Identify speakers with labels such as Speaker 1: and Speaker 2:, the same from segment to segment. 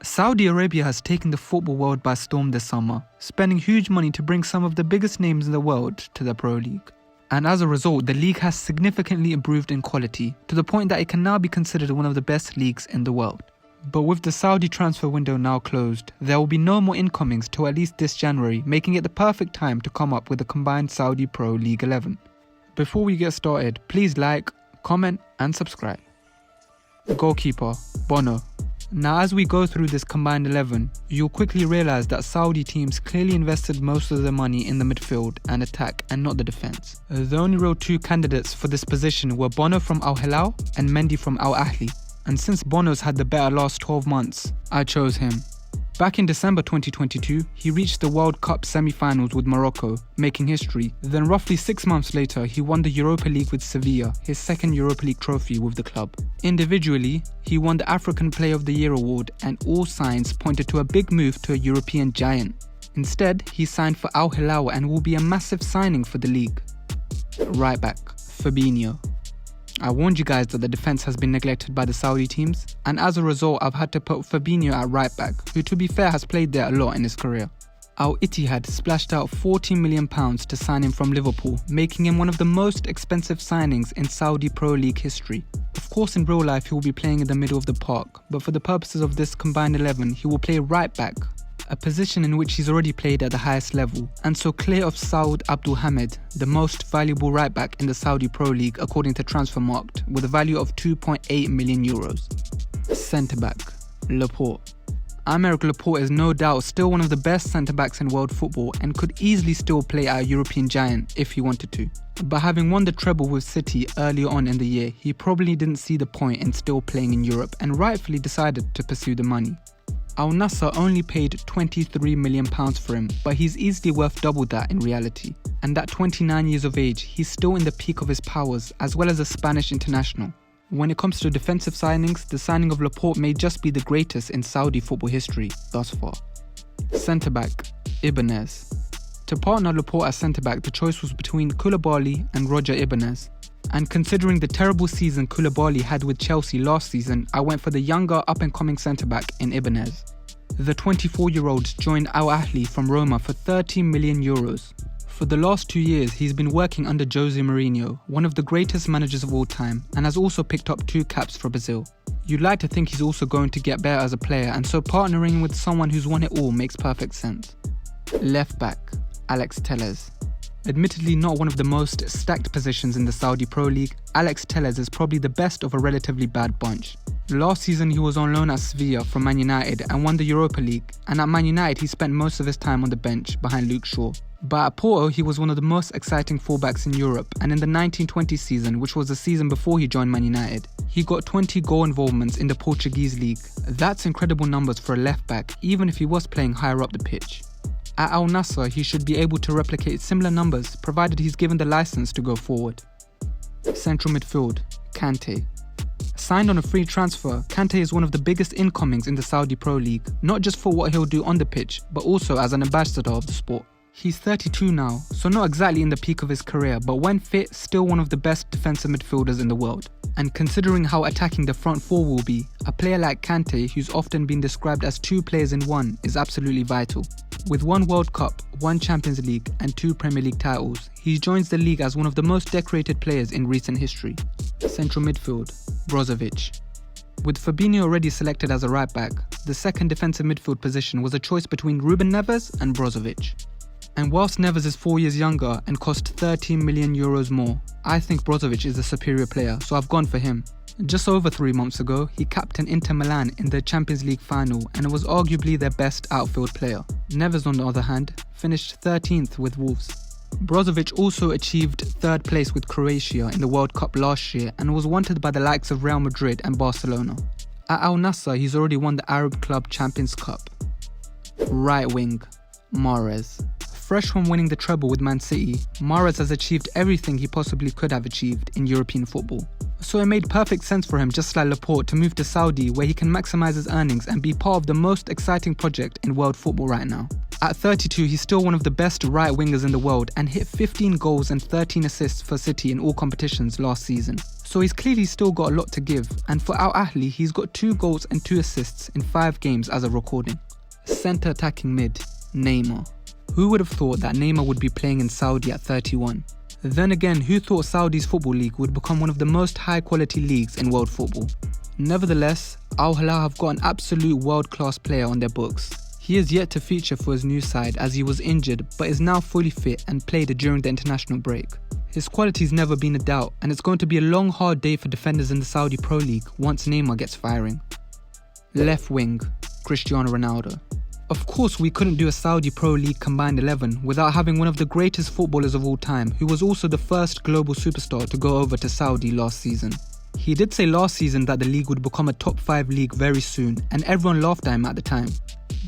Speaker 1: Saudi Arabia has taken the football world by storm this summer, spending huge money to bring some of the biggest names in the world to the Pro League. And as a result, the league has significantly improved in quality, to the point that it can now be considered one of the best leagues in the world. But with the Saudi transfer window now closed, there will be no more incomings till at least this January, making it the perfect time to come up with a combined Saudi Pro League 11. Before we get started, please like, comment and subscribe. Goalkeeper, Bono. Now as we go through this combined 11, you'll quickly realise that Saudi teams clearly invested most of their money in the midfield and attack and not the defence. The only real two candidates for this position were Bono from Al Hilal and Mendy from Al Ahly. And since Bono's had the better last 12 months, I chose him. Back in December 2022, he reached the World Cup semi-finals with Morocco, making history. Then roughly 6 months later, he won the Europa League with Sevilla, his second Europa League trophy with the club. Individually, he won the African Player of the Year award, and all signs pointed to a big move to a European giant. Instead, he signed for Al Hilal and will be a massive signing for the league. Right back, Fabinho. I warned you guys that the defence has been neglected by the Saudi teams, and as a result I've had to put Fabinho at right back, who to be fair has played there a lot in his career. Al Ittihad splashed out £14 million to sign him from Liverpool, making him one of the most expensive signings in Saudi Pro League history. Of course in real life he will be playing in the middle of the park, but for the purposes of this combined 11 he will play right back, a position in which he's already played at the highest level, and so clear of Saud Abdul Hamid, the most valuable right back in the Saudi Pro League according to Transfermarkt, with a value of €2.8 million. Centre back, Laporte. Aymeric Laporte is no doubt still one of the best centre backs in world football and could easily still play at a European giant if he wanted to. But having won the treble with City earlier on in the year, he probably didn't see the point in still playing in Europe and rightfully decided to pursue the money. Al Nassr only paid £23 million for him, but he's easily worth double that in reality. And at 29 years of age, he's still in the peak of his powers, as well as a Spanish international. When it comes to defensive signings, the signing of Laporte may just be the greatest in Saudi football history thus far. Centre-back, Ibanez. To partner Laporte as centre-back, the choice was between Koulibaly and Roger Ibanez. And considering the terrible season Koulibaly had with Chelsea last season, I went for the younger up-and-coming centre-back in Ibanez. The 24-year-old joined Al Ahly from Roma for €13 million. For the last 2 years, he's been working under Jose Mourinho, one of the greatest managers of all time, and has also picked up 2 caps for Brazil. You'd like to think he's also going to get better as a player, and so partnering with someone who's won it all makes perfect sense. Left back, Alex Telles. Admittedly not one of the most stacked positions in the Saudi Pro League, Alex Telles is probably the best of a relatively bad bunch. Last season he was on loan at Sevilla from Man United and won the Europa League, and at Man United he spent most of his time on the bench behind Luke Shaw. But at Porto he was one of the most exciting fullbacks in Europe, and in the 1920 season, which was the season before he joined Man United, he got 20 goal involvements in the Portuguese league. That's incredible numbers for a left back, even if he was playing higher up the pitch. At Al Nassr, he should be able to replicate similar numbers, provided he's given the license to go forward. Central midfield, Kante. Signed on a free transfer, Kante is one of the biggest incomings in the Saudi Pro League, not just for what he'll do on the pitch, but also as an ambassador of the sport. He's 32 now, so not exactly in the peak of his career, but when fit, still one of the best defensive midfielders in the world. And considering how attacking the front four will be, a player like Kante, who's often been described as 2 players in one, is absolutely vital. With 1 World Cup, 1 Champions League and 2 Premier League titles, he joins the league as one of the most decorated players in recent history. Central midfield, Brozovic. With Fabinho already selected as a right back, the second defensive midfield position was a choice between Ruben Neves and Brozovic. And whilst Neves is 4 years younger and cost €13 million more, I think Brozovic is the superior player, so I've gone for him. Just over 3 months ago, he captained Inter Milan in the Champions League final and was arguably their best outfield player. Neves, on the other hand, finished 13th with Wolves. Brozovic also achieved 3rd place with Croatia in the World Cup last year and was wanted by the likes of Real Madrid and Barcelona. At Al Nassr, he's already won the Arab Club Champions Cup. Right wing, Mahrez. Fresh from winning the treble with Man City, Mahrez has achieved everything he possibly could have achieved in European football. So it made perfect sense for him, just like Laporte, to move to Saudi, where he can maximise his earnings and be part of the most exciting project in world football right now. At 32, he's still one of the best right wingers in the world and hit 15 goals and 13 assists for City in all competitions last season. So he's clearly still got a lot to give, and for Al Ahly, he's got 2 goals and 2 assists in 5 games as of recording. Centre attacking mid, Neymar. Who would have thought that Neymar would be playing in Saudi at 31? Then again, who thought Saudi's football league would become one of the most high quality leagues in world football? Nevertheless, Al Hilal have got an absolute world-class player on their books. He is yet to feature for his new side as he was injured but is now fully fit and played during the international break. His quality's never been a doubt, and it's going to be a long hard day for defenders in the Saudi Pro League once Neymar gets firing. Left wing, Cristiano Ronaldo. Of course, we couldn't do a Saudi Pro League combined 11 without having one of the greatest footballers of all time, who was also the first global superstar to go over to Saudi last season. He did say last season that the league would become a top 5 league very soon, and everyone laughed at him at the time.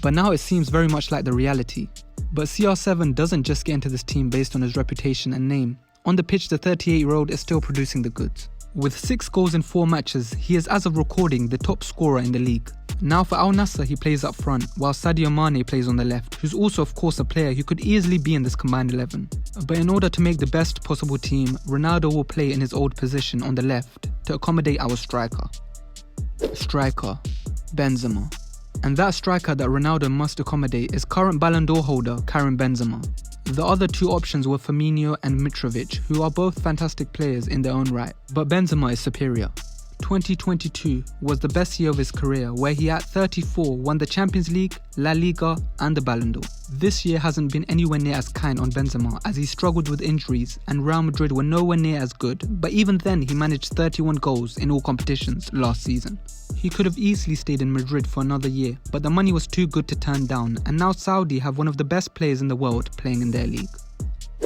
Speaker 1: But now it seems very much like the reality. But CR7 doesn't just get into this team based on his reputation and name. On the pitch, the 38-year-old is still producing the goods. With 6 goals in 4 matches, he is as of recording the top scorer in the league. Now for Al Nassr, he plays up front, while Sadio Mane plays on the left, who's also of course a player who could easily be in this combined 11. But in order to make the best possible team, Ronaldo will play in his old position on the left to accommodate our striker. Striker, Benzema. And that striker that Ronaldo must accommodate is current Ballon d'Or holder Karim Benzema. The other 2 options were Firmino and Mitrovic, who are both fantastic players in their own right, but Benzema is superior. 2022 was the best year of his career, where he at 34 won the Champions League, La Liga and the Ballon d'Or. This year hasn't been anywhere near as kind on Benzema, as he struggled with injuries and Real Madrid were nowhere near as good, but even then he managed 31 goals in all competitions last season. He could have easily stayed in Madrid for another year, but the money was too good to turn down, and now Saudi have one of the best players in the world playing in their league.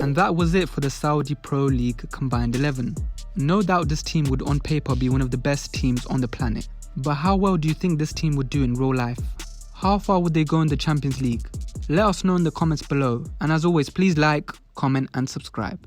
Speaker 1: And that was it for the Saudi Pro League combined 11. No doubt this team would on paper be one of the best teams on the planet. But how well do you think this team would do in real life? How far would they go in the Champions League? Let us know in the comments below, and as always, please like, comment and subscribe.